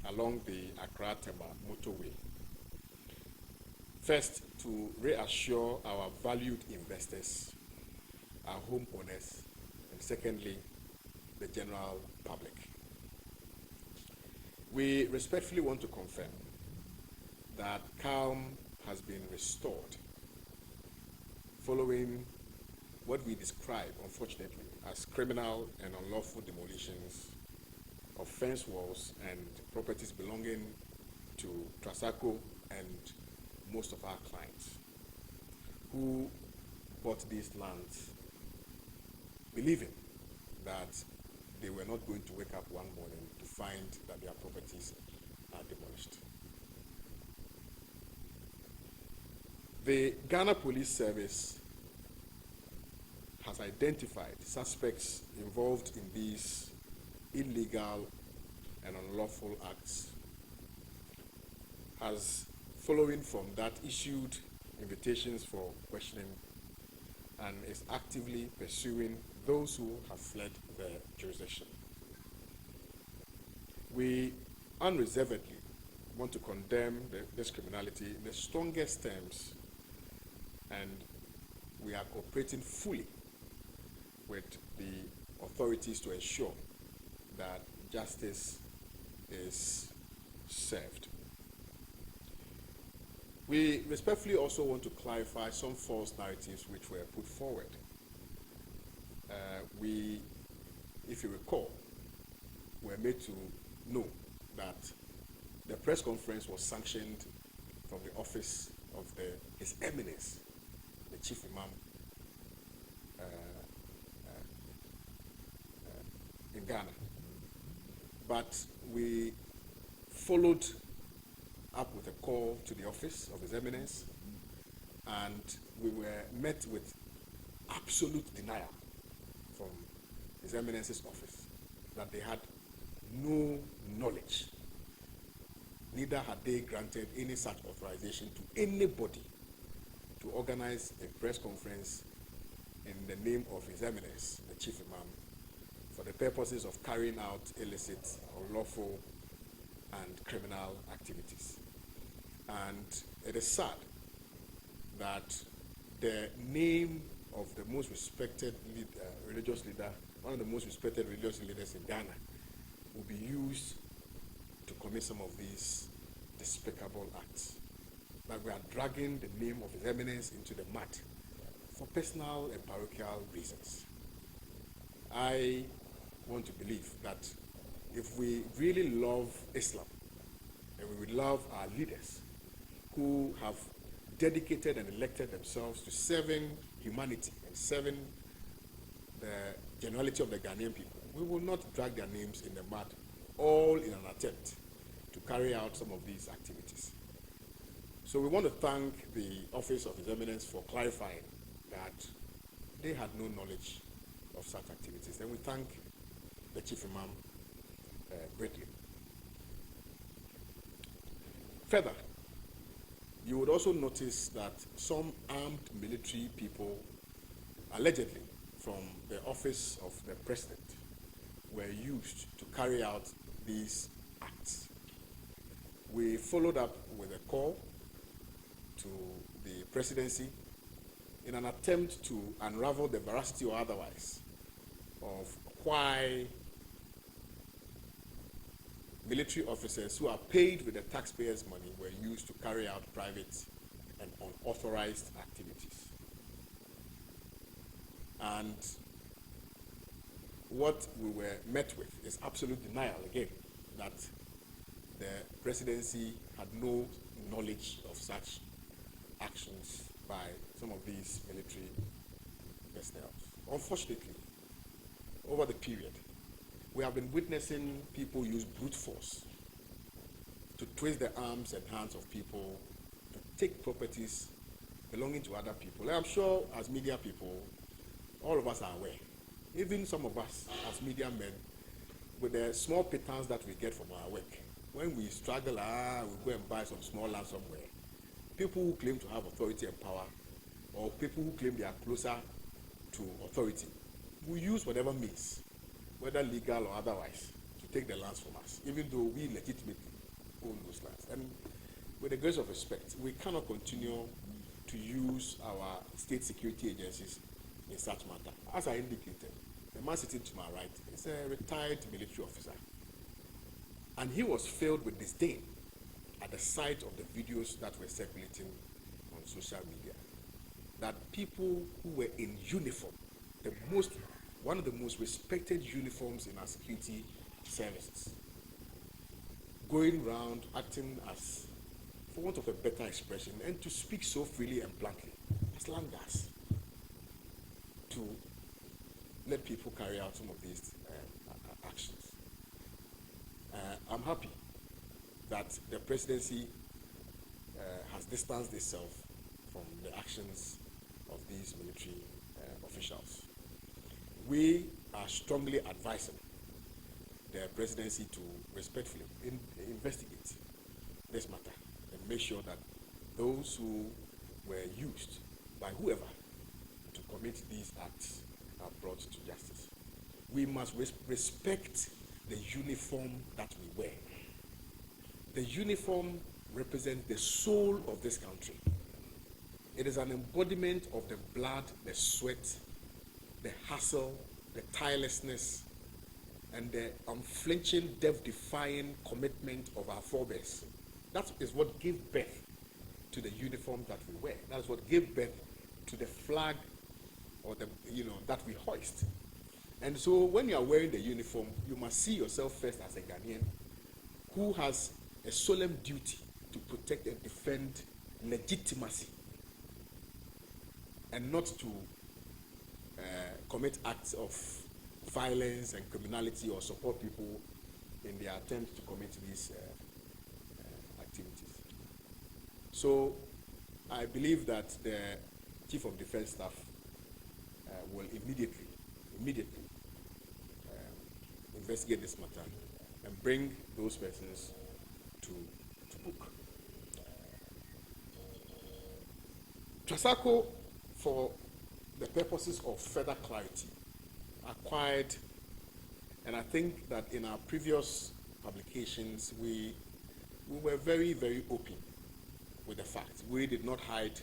along the Accra Tema motorway. First, to reassure our valued investors, our homeowners, and secondly, the general public. We respectfully want to confirm that calm has been restored following what we describe, unfortunately, as criminal and unlawful demolitions of fence walls and properties belonging to Trasacco and most of our clients who bought these lands believing that they were not going to wake up one morning to find that their properties are demolished. The Ghana Police Service has identified suspects involved in these illegal and unlawful acts, has, following from that, issued invitations for questioning and is actively pursuing those who have fled their jurisdiction. We unreservedly want to condemn this criminality in the strongest terms, and we are cooperating fully with the authorities to ensure that justice is served. We respectfully also want to clarify some false narratives which were put forward. We, if you recall, were made to know that the press conference was sanctioned from the office of His Eminence, the Chief Imam in Ghana. But we followed up with a call to the office of His Eminence, and we were met with absolute denial from His Eminence's office that they had no knowledge. Neither had they granted any such authorization to anybody to organize a press conference in the name of His Eminence, the Chief Imam, for the purposes of carrying out illicit, unlawful, and criminal activities. And it is sad that the name of the most respected religious leader, one of the most respected religious leaders in Ghana, will be used to commit some of these despicable acts. That we are dragging the name of His Eminence into the mud for personal and parochial reasons. I want to believe that if we really love Islam, and we would love our leaders who have dedicated and elected themselves to serving humanity and serving the generality of the Ghanaian people, we will not drag their names in the mud, all in an attempt to carry out some of these activities. So we want to thank the Office of His Eminence for clarifying that they had no knowledge of such activities. And we thank the Chief Imam greatly. Further, you would also notice that some armed military people, allegedly from the office of the president, were used to carry out these acts. We followed up with a call to the presidency in an attempt to unravel the veracity or otherwise of why military officers who are paid with the taxpayers' money were used to carry out private and unauthorized activities. And what we were met with is absolute denial again, that the presidency had no knowledge of such actions by some of these military personnel. Unfortunately, over the period, we have been witnessing people use brute force to twist the arms and hands of people, to take properties belonging to other people. And I'm sure as media people, all of us are aware. Even some of us as media men, with the small pittance that we get from our work, when we struggle, we go and buy some small land somewhere. People who claim to have authority and power, or people who claim they are closer to authority, will use whatever means, whether legal or otherwise, to take the lands from us, even though we legitimately own those lands. And with the grace of respect, we cannot continue to use our state security agencies in such matter. As I indicated, the man sitting to my right is a retired military officer. And he was filled with disdain at the sight of the videos that were circulating on social media. That people who were in uniform, one of the most respected uniforms in our security services, going around acting as, for want of a better expression, and to speak so freely and bluntly, as slanders, to let people carry out some of these actions. I'm happy that the presidency has distanced itself from the actions of these military officials. We are strongly advising the presidency to respectfully investigate this matter and make sure that those who were used by whoever to commit these acts are brought to justice. We must respect the uniform that we wear. The uniform represents the soul of this country. It is an embodiment of the blood, the sweat, the hustle, the tirelessness, and the unflinching, death-defying commitment of our forebears. That is what gave birth to the uniform that we wear. That is what gave birth to the flag, or that we hoist. And so, when you are wearing the uniform, you must see yourself first as a Ghanaian who has a solemn duty to protect and defend legitimacy, and not to commit acts of violence and criminality or support people in their attempt to commit these activities. So I believe that the Chief of Defense Staff will immediately investigate this matter and bring those persons to book. Trasacco, for the purposes of further clarity, acquired, and I think that in our previous publications we were very, very open with the facts. We did not hide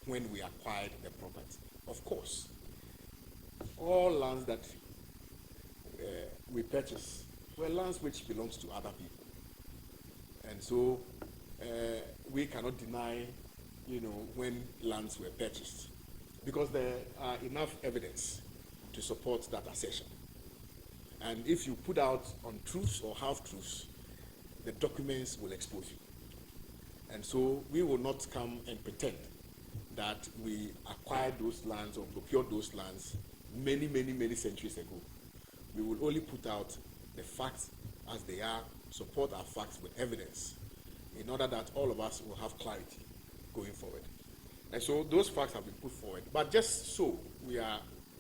when we acquired the property. Of course, all lands that we purchased were lands which belongs to other people, and so we cannot deny, when lands were purchased, because there are enough evidence to support that assertion. And if you put out untruths or half-truths, the documents will expose you. And so we will not come and pretend that we acquired those lands or procured those lands many, many, many centuries ago. We will only put out the facts as they are, support our facts with evidence, in order that all of us will have clarity going forward. And so those facts have been put forward. But just so we are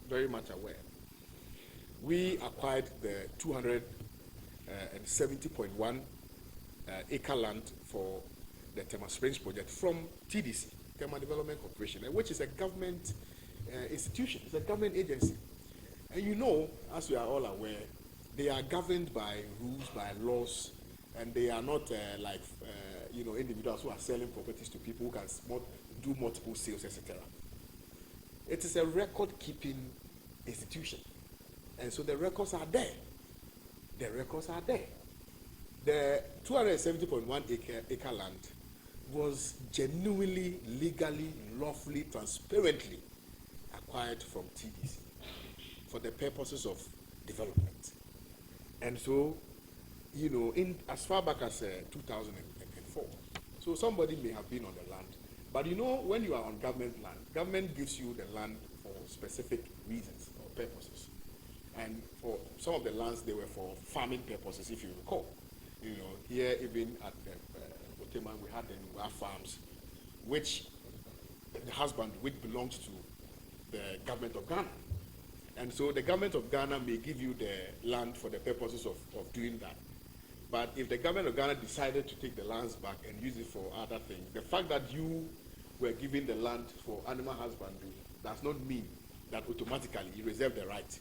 very much aware, we acquired the 270.1 acre land for the Tema Springs project from TDC, Tema Development Corporation, which is a government institution, it's a government agency. And as we are all aware, they are governed by rules, by laws, and they are not like individuals who are selling properties to people who can do multiple sales, etc. It is a record-keeping institution, and so the records are there. The 270.1 acre land was genuinely, legally, lawfully, transparently acquired from TDC for the purposes of development. And so, in as far back as 2004, so somebody may have been on the land. But when you are on government land, government gives you the land for specific reasons or purposes. And for some of the lands, they were for farming purposes, if you recall. Here even at Tema, we had the Nuwa farms, which the husband, which belongs to the government of Ghana. And so the government of Ghana may give you the land for the purposes of doing that. But if the government of Ghana decided to take the lands back and use it for other things, the fact that you were given the land for animal husbandry does not mean that automatically you reserve the right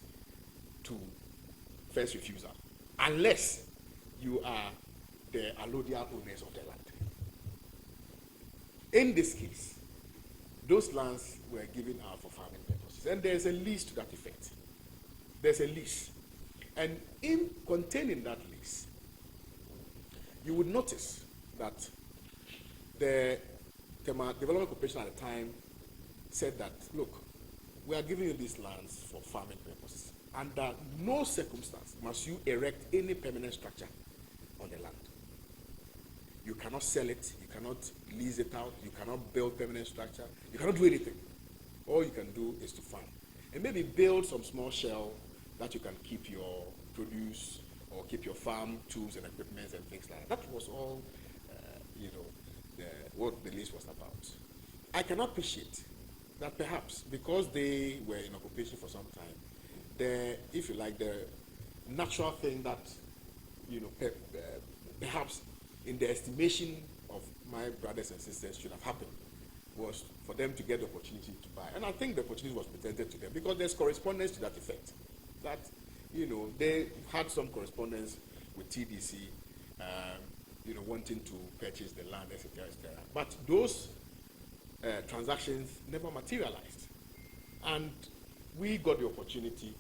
to first refusal, unless you are the allodial owners of the land. In this case, those lands were given out for farming purposes, and there's a lease to that effect. There's a lease. And in containing that lease, you would notice that the Tema Development Corporation at the time said that, look, we are giving you these lands for farming purposes. Under no circumstance must you erect any permanent structure on the land. You cannot sell it, you cannot lease it out, you cannot build permanent structure, you cannot do anything. All you can do is to farm. And maybe build some small shell that you can keep your produce or keep your farm tools and equipment and things like that. That was all, what the lease was about. I can appreciate that perhaps because they were in occupation for some time, if you like, the natural thing that, perhaps in the estimation of my brothers and sisters should have happened was for them to get the opportunity to buy. And I think the opportunity was presented to them because there's correspondence to that effect. That, they had some correspondence with TDC, wanting to purchase the land, etc., etc. But those transactions never materialized. And we got the opportunity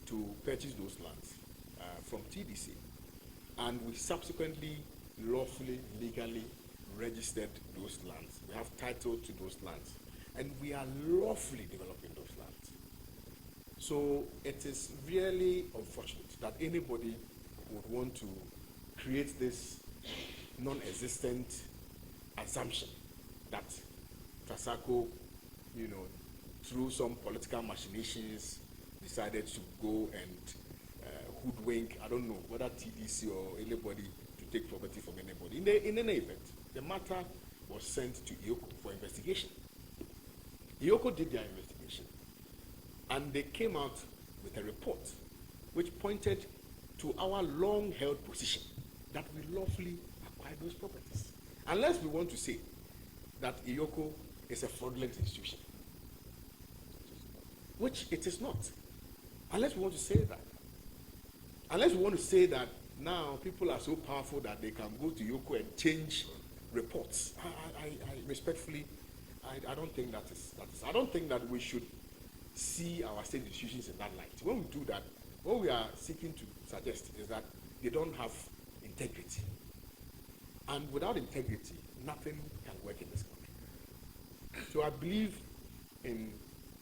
to purchase those lands from TDC. And we subsequently lawfully, legally registered those lands. We have title to those lands. And we are lawfully developing those lands. So it is really unfortunate that anybody would want to create this non-existent assumption that Trasacco, through some political machinations, decided to go and hoodwink, I don't know, whether TDC or anybody, to take property from anybody. In any event, the matter was sent to IOCO for investigation. IOCO did their investigation, and they came out with a report which pointed to our long-held position that we lawfully acquired those properties. Unless we want to say that IOCO is a fraudulent institution, which it is not. Unless we want to say that. Unless we want to say that now people are so powerful that they can go to IOCO and change reports. I respectfully, I don't think that is. I don't think that we should see our state institutions in that light. When we do that, what we are seeking to suggest is that they don't have integrity. And without integrity, nothing can work in this country. So I believe in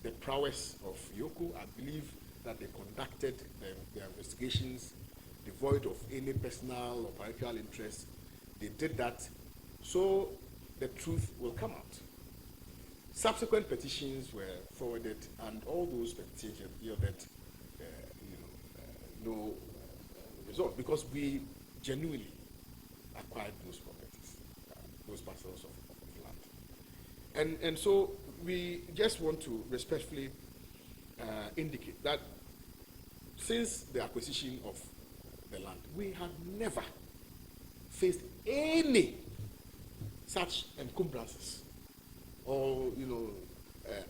the prowess of IOCO. I believe that they conducted their investigations devoid of any personal or parochial interest. They did that so the truth will come out. Subsequent petitions were forwarded, and all those petitions yielded no result, because we genuinely acquired those properties, those parcels of land. And so we just want to respectfully indicate that since the acquisition of the land, we have never faced any such encumbrances or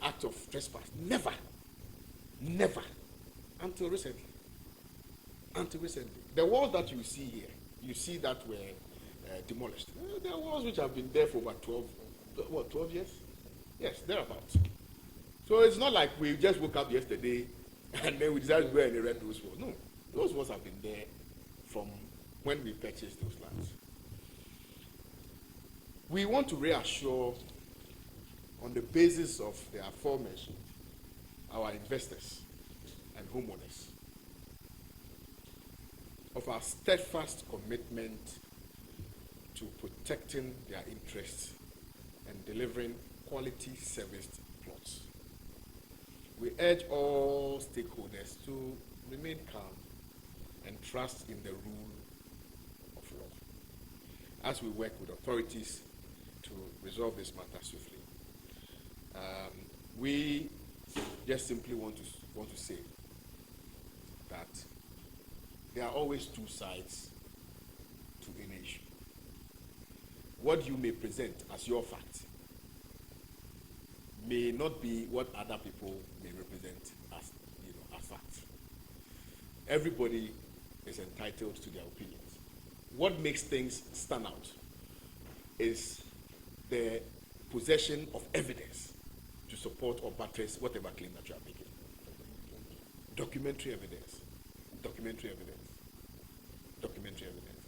act of trespass. Never until recently. The walls that you see here, you see that were demolished. There are walls which have been there for about 12 years? Yes, thereabouts. So it's not like we just woke up yesterday and then we decided to go and erect those walls. No, those walls have been there from when we purchased those lands. We want to reassure, on the basis of the aforementioned, our investors and homeowners of our steadfast commitment to protecting their interests and delivering quality serviced plots. We urge all stakeholders to remain calm and trust in the rule of law as we work with authorities to resolve this matter swiftly. We just simply want to say that there are always two sides to an issue. What you may present as your fact may not be what other people may represent as fact. Everybody is entitled to their opinions. what makes things stand out is the possession of evidence to support or buttress whatever claim that you are making. Documentary evidence, documentary evidence, documentary evidence.